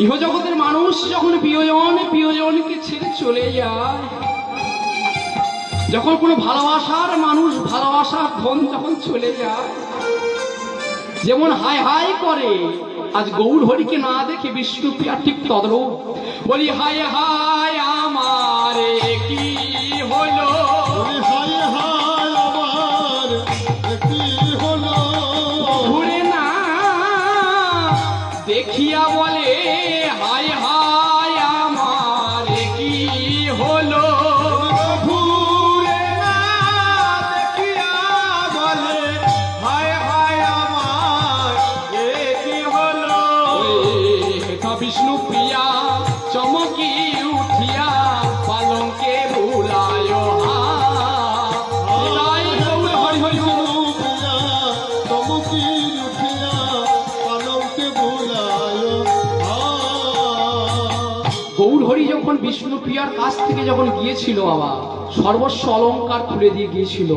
ইহজগতের মানুষ যখন প্রিয়জনকে ছেড়ে চলে যায়, যখন কোনো ভালোবাসার মানুষ ভালোবাসার ধন যখন চলে যায়, যেমন হাই হাই করে, আজ গৌর হরিকে না দেখে বিষ্ণুপ্রিয়া ঠিক তদ্রূপ বলি হাই হাই আমার কি হলো, হায় হায় আমার কি হলো, ঘুরে না দেখিয়া বলে হায় হায় আমার কি হলো, ঘুরে না দেখিয়া বলে হায় হায় আমার কি হলো। বিষ্ণু প্রিয়া চমকি উঠিয়া পালঙ্কে ভুলায় হরি হরি চমকি উঠিয়া পালঙ্কে ভুলায়। গৌর হরি যখন বিষ্ণু প্রিয়ার কাছ থেকে যখন গিয়েছিল বাবা, সর্বস্ব অলঙ্কার খুলে দিয়ে গিয়েছিল।